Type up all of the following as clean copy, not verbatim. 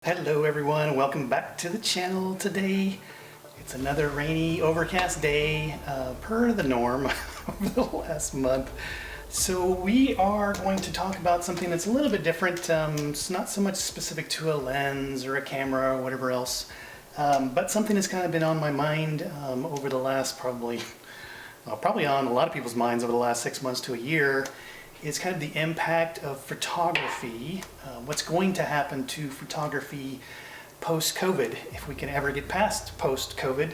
Hello everyone, welcome back to the channel today. It's another rainy, overcast day, per the norm over the last month. So we are going to talk about something that's a little bit different. It's not so much specific to a lens or a camera or whatever else, but something that's kind of been on my mind over the last probably on a lot of people's minds over the last 6 months to a year. Is kind of the impact of photography, what's going to happen to photography post-COVID, if we can ever get past post-COVID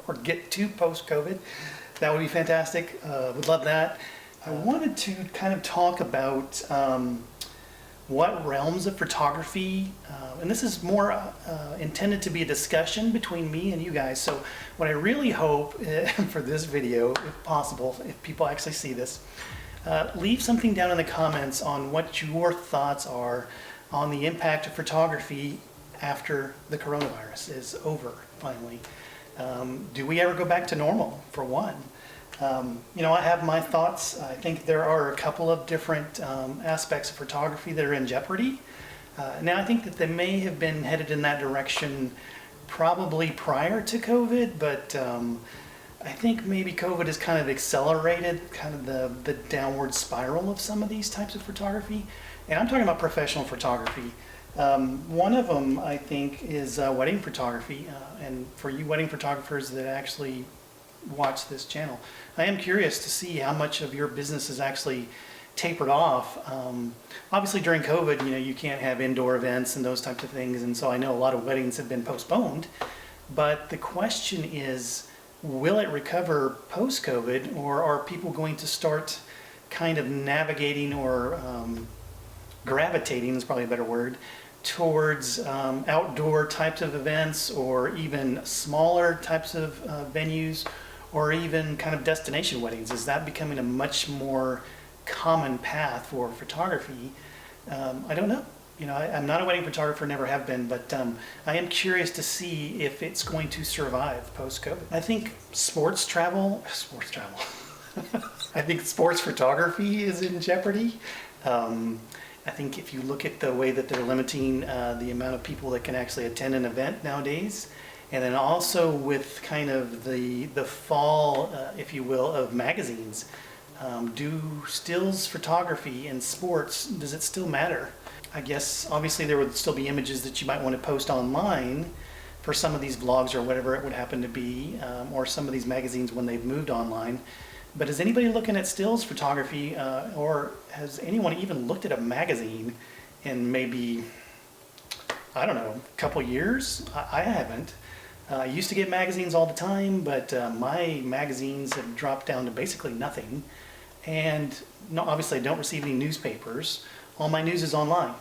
or get to post-COVID. That would be fantastic. Would love that. I wanted to kind of talk about what realms of photography, and this is more intended to be a discussion between me and you guys. So what I really hope for this video, if possible, if people actually see this, leave something down in the comments on what your thoughts are on the impact of photography after the coronavirus is over, finally. Do we ever go back to normal, for one? I have my thoughts. I think there are a couple of different aspects of photography that are in jeopardy. Now, I think that they may have been headed in that direction probably prior to COVID, but I think maybe COVID has kind of accelerated kind of the downward spiral of some of these types of photography. And I'm talking about professional photography. One of them, I think, is wedding photography. And for you wedding photographers that actually watch this channel, I am curious to see how much of your business is actually tapered off. Obviously during COVID, you can't have indoor events and those types of things. And so I know a lot of weddings have been postponed. But the question is, will it recover post-COVID, or are people going to start kind of navigating or gravitating, is probably a better word, towards outdoor types of events, or even smaller types of venues, or even kind of destination weddings? Is that becoming a much more common path for photography? I don't know. I'm not a wedding photographer, never have been, but I am curious to see if it's going to survive post-COVID. I think sports travel, I think sports photography is in jeopardy. I think if you look at the way that they're limiting the amount of people that can actually attend an event nowadays, and then also with kind of the fall, if you will, of magazines, do stills photography in sports, does it still matter? I guess obviously there would still be images that you might want to post online for some of these vlogs or whatever it would happen to be, or some of these magazines when they've moved online. But is anybody looking at stills photography, or has anyone even looked at a magazine in maybe, I don't know, a couple years? I haven't. I used to get magazines all the time, but my magazines have dropped down to basically nothing. And no, obviously I don't receive any newspapers. All my news is online.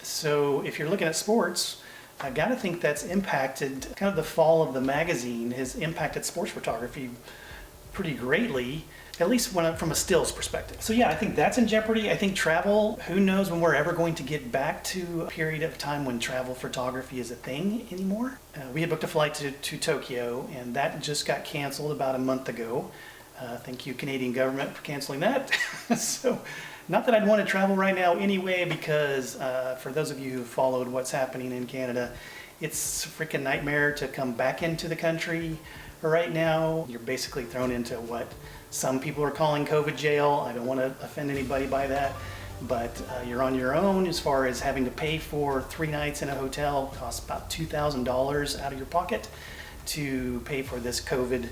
So if you're looking at sports, I gotta think that's impacted, kind of the fall of the magazine has impacted sports photography pretty greatly, at least from a stills perspective. So yeah, I think that's in jeopardy. I think travel, who knows when we're ever going to get back to a period of time when travel photography is a thing anymore. We had booked a flight to Tokyo, and that just got canceled about a month ago. Thank you, Canadian government, for canceling that. So, not that I'd want to travel right now anyway, because for those of you who followed what's happening in Canada, it's a freaking nightmare to come back into the country right now. You're basically thrown into what some people are calling COVID jail. I don't want to offend anybody by that, but you're on your own as far as having to pay for 3 nights in a hotel. It costs about $2,000 out of your pocket to pay for this COVID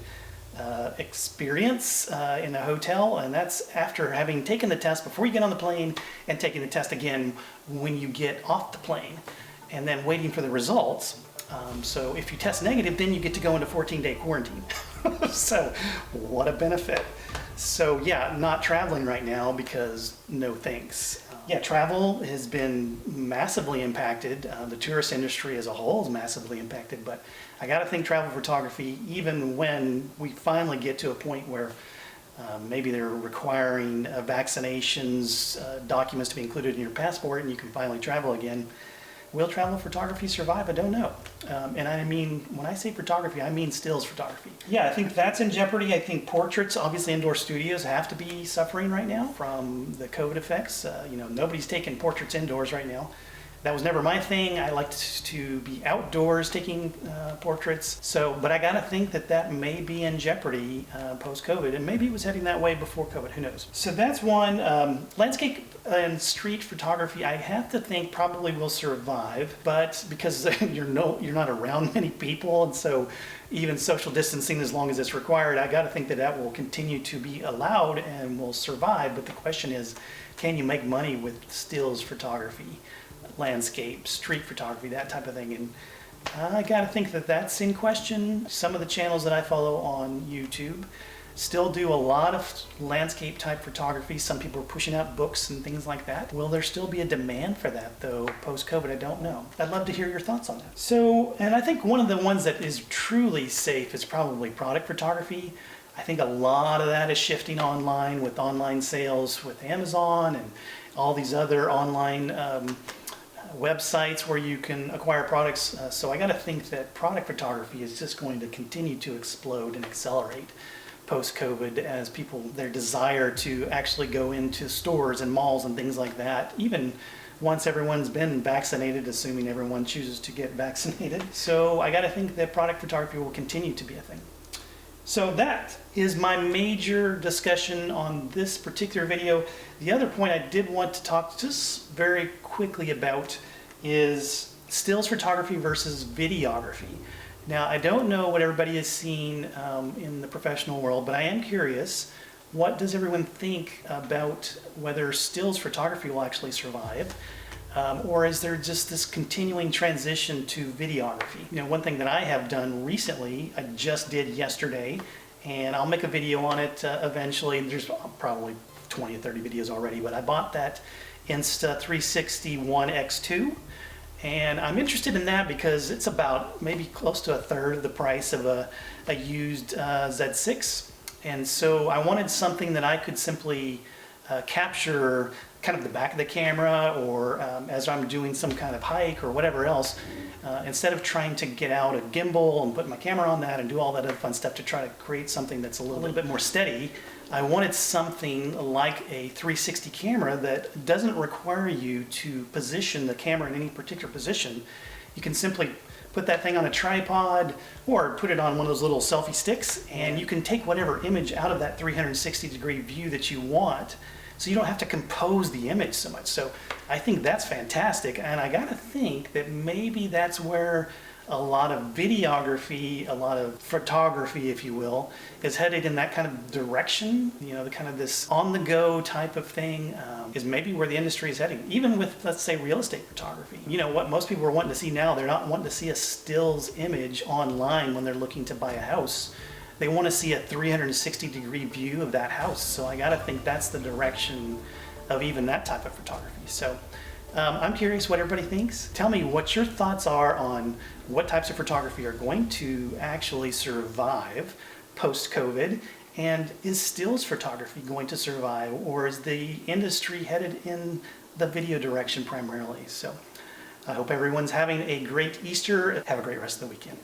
experience in a hotel, and that's after having taken the test before you get on the plane and taking the test again when you get off the plane, and then waiting for the results. So if you test negative, then you get to go into 14-day quarantine. So what a benefit. So yeah, not traveling right now because no thanks. Yeah, travel has been massively impacted. The tourist industry as a whole is massively impacted, but I gotta think travel photography, even when we finally get to a point where maybe they're requiring vaccinations, documents to be included in your passport, and you can finally travel again. Will travel photography survive? I don't know. And I mean, when I say photography, I mean stills photography. Yeah, I think that's in jeopardy. I think portraits, obviously indoor studios have to be suffering right now from the COVID effects. Nobody's taking portraits indoors right now. That was never my thing. I liked to be outdoors taking portraits. So, but I gotta think that that may be in jeopardy post-COVID, and maybe it was heading that way before COVID, who knows. So that's one. Landscape and street photography, I have to think probably will survive, but because you're not around many people, and so even social distancing, as long as it's required, I gotta think that that will continue to be allowed and will survive. But the question is, can you make money with stills photography, landscape, street photography, that type of thing? And I gotta think that that's in question. Some of the channels that I follow on YouTube still do a lot of landscape type photography. Some people are pushing out books and things like that. Will there still be a demand for that though post-COVID? I don't know. I'd love to hear your thoughts on that. So, and I think one of the ones that is truly safe is probably product photography. I think a lot of that is shifting online with online sales with Amazon and all these other online websites where you can acquire products. So I got to think that product photography is just going to continue to explode and accelerate post-COVID as people, their desire to actually go into stores and malls and things like that, even once everyone's been vaccinated, assuming everyone chooses to get vaccinated. So I got to think that product photography will continue to be a thing. So that is my major discussion on this particular video. The other point I did want to talk just very quickly about is stills photography versus videography. Now, I don't know what everybody has seen in the professional world, but I am curious, what does everyone think about whether stills photography will actually survive? Or is there just this continuing transition to videography? You know, one thing that I have done recently, I just did yesterday, and I'll make a video on it eventually. There's probably 20 or 30 videos already, but I bought that Insta360 One X2. And I'm interested in that because it's about maybe close to a third of the price of a used Z6. And so I wanted something that I could simply capture kind of the back of the camera, or as I'm doing some kind of hike or whatever else, instead of trying to get out a gimbal and put my camera on that and do all that other fun stuff to try to create something that's a little bit more steady. I wanted something like a 360 camera that doesn't require you to position the camera in any particular position. You can simply put that thing on a tripod or put it on one of those little selfie sticks, and you can take whatever image out of that 360-degree view that you want, so you don't have to compose the image so much. So I think that's fantastic, and I gotta think that maybe that's where a lot of videography, a lot of photography, if you will, is headed in that kind of direction. You know, the kind of this on-the-go type of thing is maybe where the industry is heading. Even with, let's say, real estate photography. You know, what most people are wanting to see now, they're not wanting to see a stills image online when they're looking to buy a house. They want to see a 360-degree view of that house. So I gotta think that's the direction of even that type of photography. So I'm curious what everybody thinks. Tell me what your thoughts are on what types of photography are going to actually survive post-COVID, and is stills photography going to survive, or is the industry headed in the video direction primarily? So I hope everyone's having a great Easter. Have a great rest of the weekend.